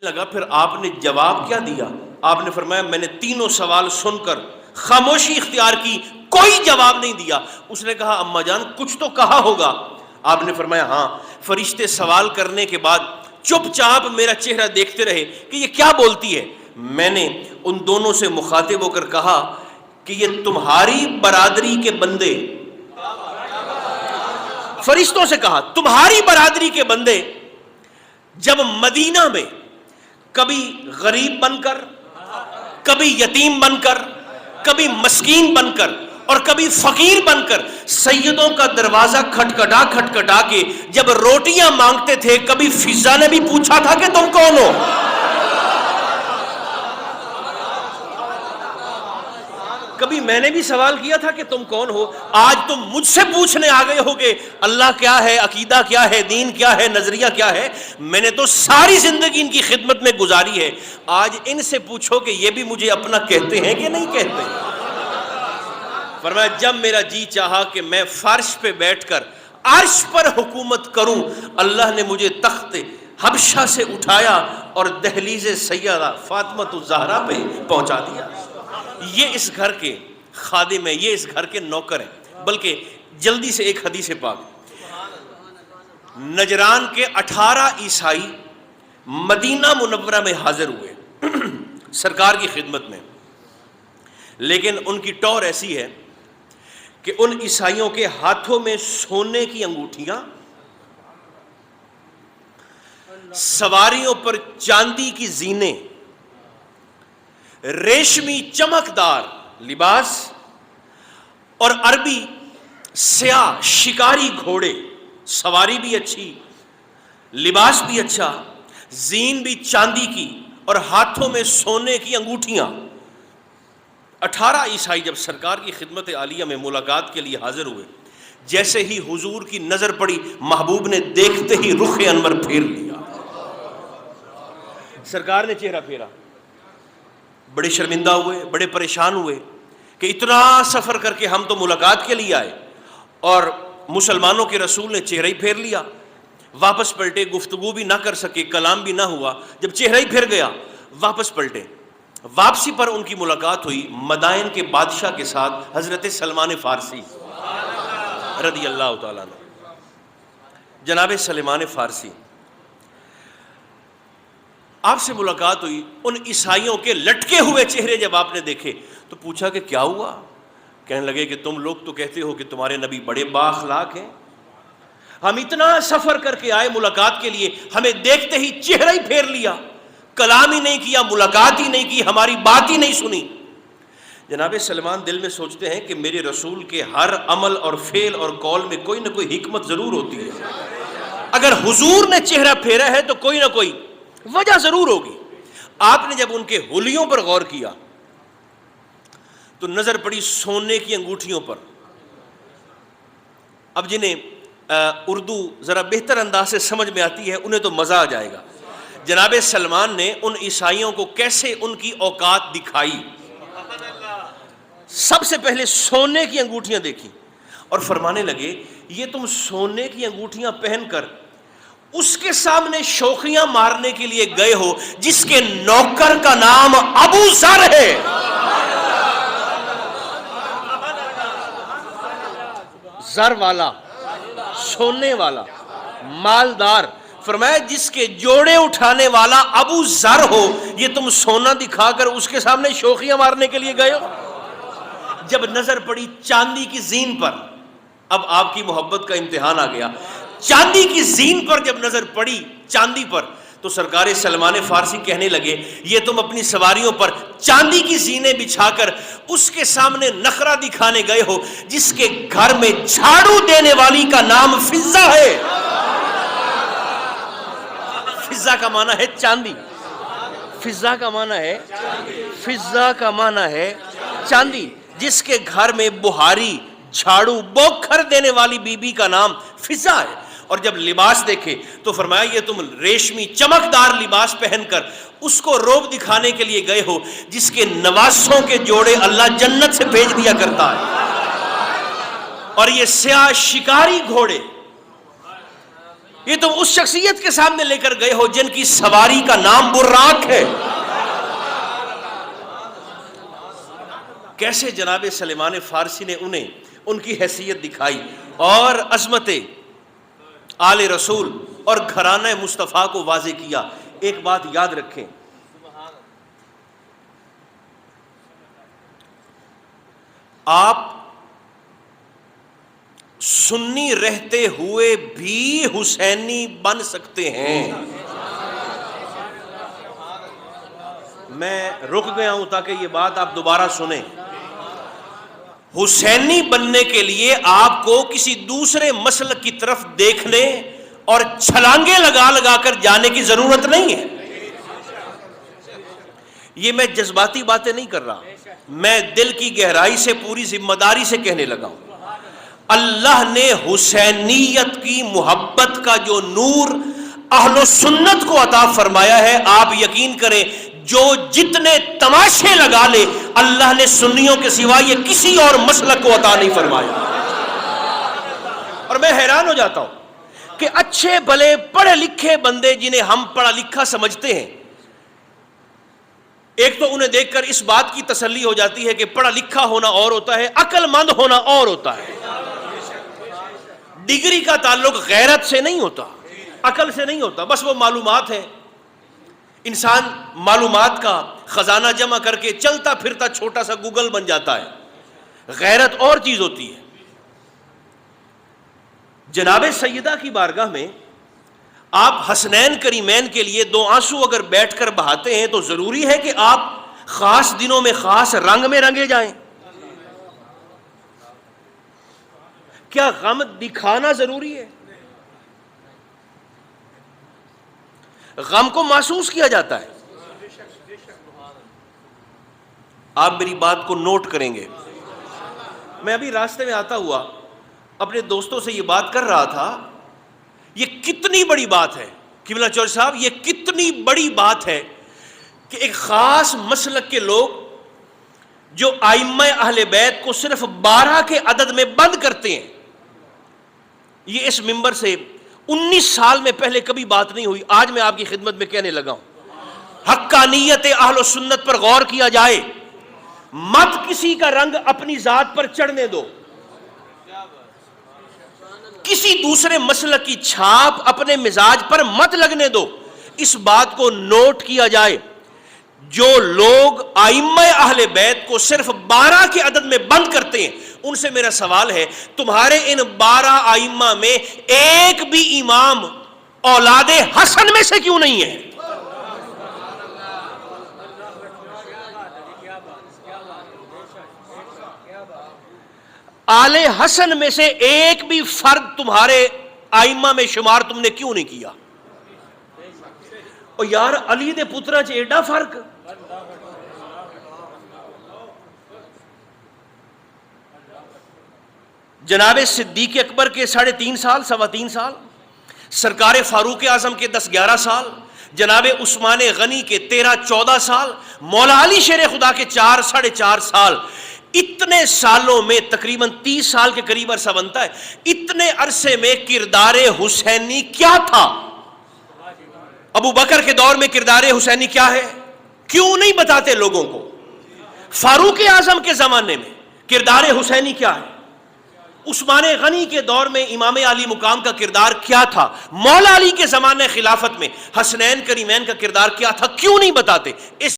لگا پھر آپ نے جواب کیا دیا؟ آپ نے فرمایا میں نے تینوں سوال سن کر خاموشی اختیار کی، کوئی جواب نہیں دیا۔ اس نے کہا اماں جان کچھ تو کہا ہوگا؟ آپ نے فرمایا ہاں، فرشتے سوال کرنے کے بعد چپ چاپ میرا چہرہ دیکھتے رہے کہ یہ کیا بولتی ہے۔ میں نے ان دونوں سے مخاطب ہو کر کہا کہ یہ تمہاری برادری کے بندے، فرشتوں سے کہا تمہاری برادری کے بندے جب مدینہ میں کبھی غریب بن کر، کبھی یتیم بن کر، کبھی مسکین بن کر اور کبھی فقیر بن کر سیدوں کا دروازہ کھٹکھٹا کے جب روٹیاں مانگتے تھے، کبھی فضا نے بھی پوچھا تھا کہ تم کون ہو؟ کبھی میں نے بھی سوال کیا تھا کہ تم کون ہو؟ آج تم مجھ سے پوچھنے آ گئے ہو کہ اللہ کیا ہے، عقیدہ کیا ہے، دین کیا ہے، نظریہ کیا ہے؟ میں نے تو ساری زندگی ان کی خدمت میں گزاری ہے، آج ان سے پوچھو کہ یہ بھی مجھے اپنا کہتے ہیں کہ نہیں کہتے؟ فرمایا جب میرا جی چاہا کہ میں فرش پہ بیٹھ کر عرش پر حکومت کروں، اللہ نے مجھے تخت حبشہ سے اٹھایا اور دہلیز سیدہ فاطمہ الزہرا پہ پہنچا دیا۔ یہ اس گھر کے خادم ہیں، یہ اس گھر کے نوکر ہیں۔ بلکہ جلدی سے ایک حدیث پاک، نجران کے 18 عیسائی مدینہ منورہ میں حاضر ہوئے سرکار کی خدمت میں، لیکن ان کی ٹور ایسی ہے کہ ان عیسائیوں کے ہاتھوں میں سونے کی انگوٹھیاں، سواریوں پر چاندی کی زینے، ریشمی چمکدار لباس اور عربی سیاہ شکاری گھوڑے، سواری بھی اچھی، لباس بھی اچھا، زین بھی چاندی کی اور ہاتھوں میں سونے کی انگوٹھیاں۔ 18 عیسائی جب سرکار کی خدمت عالیہ میں ملاقات کے لیے حاضر ہوئے، جیسے ہی حضور کی نظر پڑی، محبوب نے دیکھتے ہی رخ انور پھیر لیا۔ سرکار نے چہرہ پھیرا، بڑے شرمندہ ہوئے، بڑے پریشان ہوئے کہ اتنا سفر کر کے ہم تو ملاقات کے لیے آئے اور مسلمانوں کے رسول نے چہرہ ہی پھیر لیا۔ واپس پلٹے، گفتگو بھی نہ کر سکے، کلام بھی نہ ہوا، جب چہرہ ہی پھر گیا واپس پلٹے۔ واپسی پر ان کی ملاقات ہوئی مدائن کے بادشاہ کے ساتھ، حضرت سلمان فارسی رضی اللہ تعالیٰ عنہ۔ جناب سلمان فارسی، آپ سے ملاقات ہوئی، ان عیسائیوں کے لٹکے ہوئے چہرے جب آپ نے دیکھے تو پوچھا کہ کیا ہوا؟ کہنے لگے کہ تم لوگ تو کہتے ہو کہ تمہارے نبی بڑے بااخلاق ہیں، ہم اتنا سفر کر کے آئے ملاقات کے لیے، ہمیں دیکھتے ہی چہرہ ہی پھیر لیا، کلام ہی نہیں کیا، ملاقات ہی نہیں کی، ہماری بات ہی نہیں سنی۔ جناب سلمان دل میں سوچتے ہیں کہ میرے رسول کے ہر عمل اور فعل اور قول میں کوئی نہ کوئی حکمت ضرور ہوتی ہے، اگر حضور نے چہرہ پھیرا ہے تو کوئی نہ کوئی وجہ ضرور ہوگی۔ آپ نے جب ان کے حلیوں پر غور کیا تو نظر پڑی سونے کی انگوٹھیوں پر۔ اب جنہیں اردو ذرا بہتر انداز سے سمجھ میں آتی ہے انہیں تو مزہ آ جائے گا۔ جناب سلمان نے ان عیسائیوں کو کیسے ان کی اوقات دکھائی۔ سب سے پہلے سونے کی انگوٹھیاں دیکھی اور فرمانے لگے یہ تم سونے کی انگوٹھیاں پہن کر اس کے سامنے شوخیاں مارنے کے لیے گئے ہو جس کے نوکر کا نام ابو ذر ہے۔ زر والا، سونے والا، مالدار، فرمایا جس کے جوڑے اٹھانے والا ابو ذر ہو، یہ تم سونا دکھا کر اس کے سامنے شوخیاں مارنے کے لیے گئے ہو۔ جب نظر پڑی چاندی کی زین پر، اب آپ کی محبت کا امتحان آ گیا، چاندی کی زین پر جب نظر پڑی، چاندی پر، تو سرکار سلمان فارسی کہنے لگے یہ تم اپنی سواریوں پر چاندی کی زینے بچھا کر اس کے سامنے نخرہ دکھانے گئے ہو جس کے گھر میں جھاڑو دینے والی کا نام فضہ ہے۔ فضہ کا معنی ہے چاندی، فضہ کا معنی ہے، فضہ کا معنی ہے چاندی، جس کے گھر میں بہاری، جھاڑو، بوکھر دینے والی بی بی کا نام فضہ ہے۔ اور جب لباس دیکھے تو فرمایا یہ تم ریشمی چمکدار لباس پہن کر اس کو روب دکھانے کے لیے گئے ہو جس کے نواسوں کے جوڑے اللہ جنت سے بھیج دیا کرتا ہے۔ اور یہ سیاہ شکاری گھوڑے یہ تم اس شخصیت کے سامنے لے کر گئے ہو جن کی سواری کا نام براق ہے. کیسے جناب سلیمان فارسی نے انہیں ان کی حیثیت دکھائی اور عظمت آل رسول اور گھرانہ مصطفیٰ کو واضح کیا. ایک بات یاد رکھیں، آپ سنی رہتے ہوئے بھی حسینی بن سکتے ہیں. میں رک گیا ہوں تاکہ یہ بات آپ دوبارہ سنیں. حسینی بننے کے لیے آپ کو کسی دوسرے مسلک کی طرف دیکھنے اور چھلانگیں لگا لگا کر جانے کی ضرورت نہیں ہے. یہ میں جذباتی باتیں نہیں کر رہا، میں دل کی گہرائی سے پوری ذمہ داری سے کہنے لگا ہوں. اللہ نے حسینیت کی محبت کا جو نور اہل و سنت کو عطا فرمایا ہے، آپ یقین کریں جو جتنے تماشے لگا لے اللہ نے سنیوں کے سوا یہ کسی اور مسلک کو عطا نہیں فرمایا. اور میں حیران ہو جاتا ہوں کہ اچھے بھلے پڑھے لکھے بندے جنہیں ہم پڑھا لکھا سمجھتے ہیں، ایک تو انہیں دیکھ کر اس بات کی تسلی ہو جاتی ہے کہ پڑھا لکھا ہونا اور ہوتا ہے، عقل مند ہونا اور ہوتا ہے. ڈگری کا تعلق غیرت سے نہیں ہوتا، عقل سے نہیں ہوتا، بس وہ معلومات ہیں. انسان معلومات کا خزانہ جمع کر کے چلتا پھرتا چھوٹا سا گوگل بن جاتا ہے. غیرت اور چیز ہوتی ہے. جناب سیدہ کی بارگاہ میں آپ حسنین کریمین کے لیے 2 آنسو اگر بیٹھ کر بہاتے ہیں تو ضروری ہے کہ آپ خاص دنوں میں خاص رنگ میں رنگے جائیں. کیا غم دکھانا ضروری ہے؟ غم کو محسوس کیا جاتا ہے. آپ میری بات کو نوٹ کریں گے. میں ابھی راستے میں آتا ہوا اپنے دوستوں سے یہ بات کر رہا تھا، یہ کتنی بڑی بات ہے قبلہ چودھری صاحب، یہ کتنی بڑی بات ہے کہ ایک خاص مسلک کے لوگ جو ائمہ اہل بیت کو صرف 12 کے عدد میں بند کرتے ہیں. یہ اس منبر سے 19 سال میں پہلے کبھی بات نہیں ہوئی، آج میں آپ کی خدمت میں کہنے لگا ہوں. حقانیت اہل و سنت پر غور کیا جائے، مت کسی کا رنگ اپنی ذات پر چڑھنے دو، کسی دوسرے مسلک کی چھاپ اپنے مزاج پر مت لگنے دو. اس بات کو نوٹ کیا جائے، جو لوگ ائمہ اہل بیت کو صرف 12 کے عدد میں بند کرتے ہیں، ان سے میرا سوال ہے تمہارے ان 12 ائمہ میں ایک بھی امام اولاد حسن میں سے کیوں نہیں ہے؟ آل حسن میں سے ایک بھی فرد تمہارے ائمہ میں شمار تم نے کیوں نہیں کیا؟ اور یار علی دے پترا چ ایڈا فرق. جناب صدیق اکبر کے 3.5 سال 3.25 سال، سرکار فاروق اعظم کے 10-11 سال، جناب عثمان غنی کے 13-14 سال، مولا علی شیر خدا کے 4-4.5 سال. اتنے سالوں میں تقریباً 30 سال کے قریب عرصہ بنتا ہے. اتنے عرصے میں کردار حسینی کیا تھا؟ ابو بکر کے دور میں کردار حسینی کیا ہے؟ کیوں نہیں بتاتے لوگوں کو؟ فاروق اعظم کے زمانے میں کردار حسینی کیا ہے؟ عثمان غنی کے دور میں امام علی مقام کا کردار کیا تھا؟ مولا علی کے زمانے خلافت میں حسنین کریمین کا کردار کیا تھا؟ کیوں نہیں بتاتے؟ اس